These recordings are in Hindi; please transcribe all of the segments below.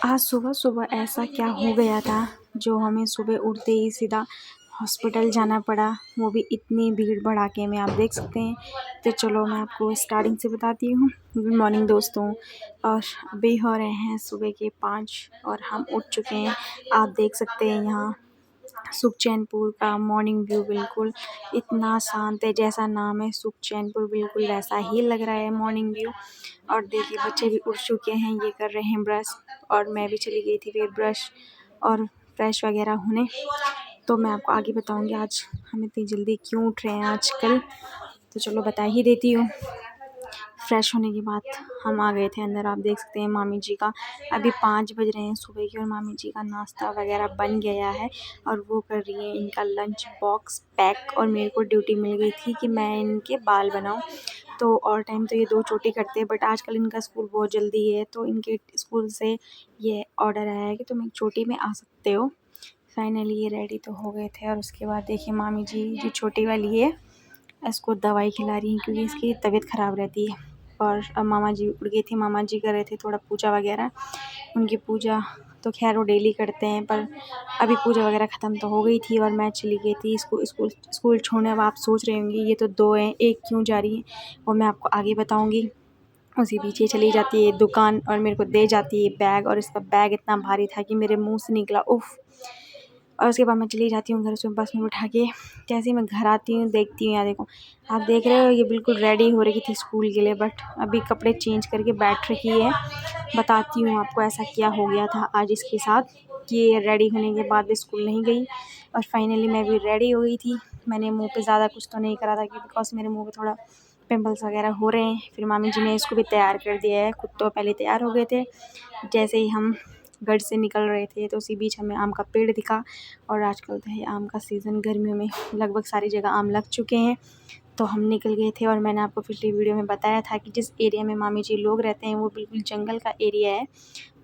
आज सुबह-सुबह ऐसा क्या हो गया था जो हमें सुबह उठते ही सीधा हॉस्पिटल जाना पड़ा, वो भी इतनी भीड़ भड़ाके में, आप देख सकते हैं। तो चलो मैं आपको स्टार्टिंग से बताती हूँ। गुड मॉर्निंग दोस्तों। और अभी हो रहे हैं सुबह के 5 और हम उठ चुके हैं। आप देख सकते हैं यहाँ सुखचैनपुर का मॉर्निंग व्यू बिल्कुल इतना शांत है, जैसा नाम है सुखचैनपुर बिल्कुल वैसा ही लग रहा है मॉर्निंग व्यू। और देखिए बच्चे भी उठ चुके हैं, ये कर रहे हैं ब्रश, और मैं भी चली गई थी फिर ब्रश और फ्रेश वगैरह होने। तो मैं आपको आगे बताऊंगी आज हम इतनी जल्दी क्यों उठ रहे हैं आजकल, तो चलो बता ही देती हूँ। फ्रेश होने के बाद हम आ गए थे अंदर। आप देख सकते हैं मामी जी का अभी 5 बज रहे हैं सुबह की, और मामी जी का नाश्ता वगैरह बन गया है और वो कर रही है इनका लंच बॉक्स पैक। और मेरे को ड्यूटी मिल गई थी कि मैं इनके बाल बनाऊं। तो और टाइम तो ये 2 चोटी करते हैं, बट आजकल इनका स्कूल बहुत जल्दी है, तो इनके स्कूल से ये ऑर्डर आया है कि तुम एक चोटी में आ सकते हो। फाइनली ये रेडी तो हो गए थे। और उसके बाद देखिए मामी जी जो छोटी वाली है इसको दवाई खिला रही हैं क्योंकि इसकी तबीयत ख़राब रहती है। और अब मामा जी उठ गए थे, मामा जी कर रहे थे थोड़ा पूजा वगैरह। उनकी पूजा तो खैर वो डेली करते हैं, पर अभी पूजा वगैरह ख़त्म तो हो गई थी और मैं चली गई थी स्कूल छोड़ने। अब आप सोच रहे होंगे ये तो 2 हैं, एक क्यों जा रही है, वो मैं आपको आगे बताऊँगी। उसी पीछे चली जाती है दुकान और मेरे को दे जाती है बैग, और इसका बैग इतना भारी था कि मेरे मुँह से निकला उफ़। और उसके बाद मैं चली जाती हूँ घर, उसमें बस में बिठा के। जैसे ही मैं घर आती हूँ देखती हूँ, यहाँ देखो आप देख रहे हो ये बिल्कुल रेडी हो रही थी स्कूल के लिए, बट अभी कपड़े चेंज करके बैठ रखी है। बताती हूँ आपको ऐसा क्या हो गया था आज इसके साथ कि ये रेडी होने के बाद भी स्कूल नहीं गई। और फाइनली मैं भी रेडी हो गई थी। मैंने मुँह पे ज़्यादा कुछ तो नहीं करा था कि बिकॉज मेरे मुँह पे थोड़ा पिंपल्स वगैरह हो रहे हैं। फिर मामी जी ने इसको भी तैयार कर दिया है, खुद तो पहले तैयार हो गए थे। जैसे ही हम घर से निकल रहे थे तो उसी बीच हमें आम का पेड़ दिखा, और आजकल तो है आम का सीज़न, गर्मियों में लगभग सारी जगह आम लग चुके हैं। तो हम निकल गए थे, और मैंने आपको पिछली वीडियो में बताया था कि जिस एरिया में मामी जी लोग रहते हैं वो बिल्कुल जंगल का एरिया है।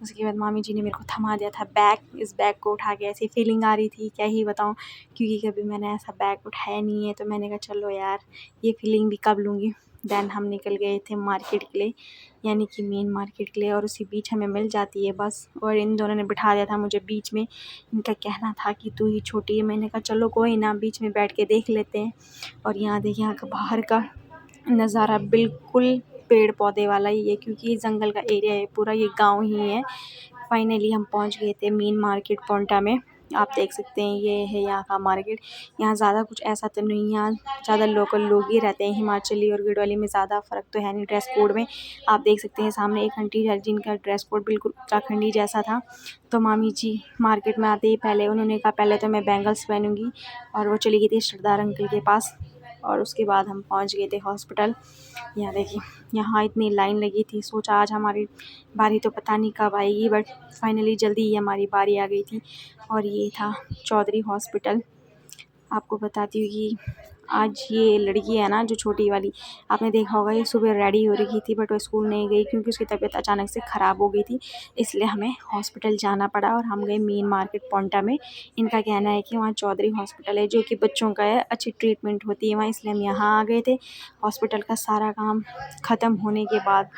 उसके बाद मामी जी ने मेरे को थमा दिया था बैग। इस बैग को उठा के ऐसी फीलिंग आ रही थी क्या ही बताऊं, क्योंकि कभी मैंने ऐसा बैग उठाया नहीं है। तो मैंने कहा चलो यार ये फीलिंग भी कब लूँगी। देन हम निकल गए थे मार्केट के लिए, यानी कि मेन मार्केट के लिए, और उसी बीच हमें मिल जाती है बस। और इन दोनों ने बिठा दिया था मुझे बीच में। इनका कहना था कि तू ही छोटी है, मैंने कहा चलो कोई ना, बीच में बैठ के देख लेते हैं। और यहाँ देखिए यहाँ का बाहर का नज़ारा बिल्कुल पेड़ पौधे वाला ही है, क्योंकि ये जंगल का एरिया है पूरा, ये गांव ही है। फाइनली हम पहुंच गए थे मेन मार्केट पोंटा में। आप देख सकते हैं ये है यहाँ का मार्केट। यहाँ ज़्यादा कुछ ऐसा तो नहीं, यहाँ ज़्यादा लोकल लोग ही रहते हैं। हिमाचली और गढ़वाली में ज़्यादा फ़र्क तो है नहीं ड्रेस कोड में। आप देख सकते हैं सामने एक आंटी है जिनका ड्रेस कोड बिल्कुल उत्तराखंडी जैसा था। तो मामी जी मार्केट में आते ही पहले उन्होंने कहा पहले तो मैं बैंगल्स पहनूंगी, और वो चली गई थी सरदार अंकल के पास। और उसके बाद हम पहुंच गए थे हॉस्पिटल। यहाँ देखिए यहाँ इतनी लाइन लगी थी, सोचा आज हमारी बारी तो पता नहीं कब आएगी, बट फाइनली जल्दी ही हमारी बारी आ गई थी। और ये था चौधरी हॉस्पिटल। आपको बताती हूँ कि आज ये लड़की है ना जो छोटी वाली, आपने देखा होगा ये सुबह रेडी हो रही थी, बट वो स्कूल नहीं गई क्योंकि उसकी तबीयत अचानक से ख़राब हो गई थी। इसलिए हमें हॉस्पिटल जाना पड़ा, और हम गए मेन मार्केट पोंटा में। इनका कहना है कि वहाँ चौधरी हॉस्पिटल है जो कि बच्चों का है, अच्छी ट्रीटमेंट होती है वहाँ, इसलिए हम यहाँ आ गए थे। हॉस्पिटल का सारा काम ख़त्म होने के बाद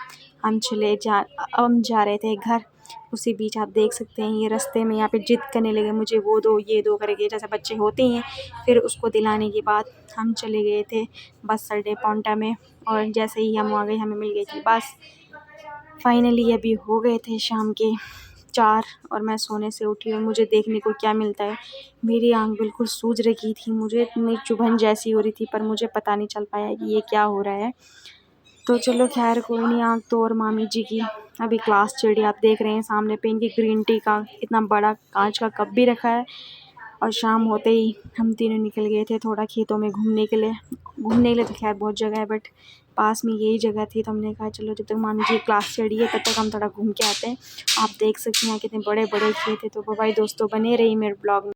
हम जा रहे थे घर। उसी बीच आप देख सकते हैं ये रास्ते में यहाँ पे जिद करने लगे, मुझे वो दो ये दो करके, जैसे बच्चे होते हैं। फिर उसको दिलाने के बाद हम चले गए थे बस अड्डे पोंटा में, और जैसे ही हम आ गए हमें मिल गई थी बस। फाइनली अभी हो गए थे शाम के 4, और मैं सोने से उठी और मुझे देखने को क्या मिलता है, मेरी आँख बिल्कुल सूज रही थी, मुझे इतनी चुभन जैसी हो रही थी, पर मुझे पता नहीं चल पाया कि ये क्या हो रहा है। तो चलो खैर कोई नहीं, आँख तो और मामी जी की अभी क्लास चढ़ी। आप देख रहे हैं सामने पे इनकी ग्रीन टी का इतना बड़ा कांच का कप भी रखा है। और शाम होते ही हम तीनों निकल गए थे थोड़ा खेतों में घूमने के लिए। तो खैर बहुत जगह है, बट पास में यही जगह थी, तो हमने कहा चलो जब तक मामी जी क्लास चढ़ी है तब तक हम थोड़ा घूम के आते हैं। आप देख सकते हैं कितने बड़े बड़े खेत है। तो भाई दोस्तों बने रही मेरे ब्लॉग में।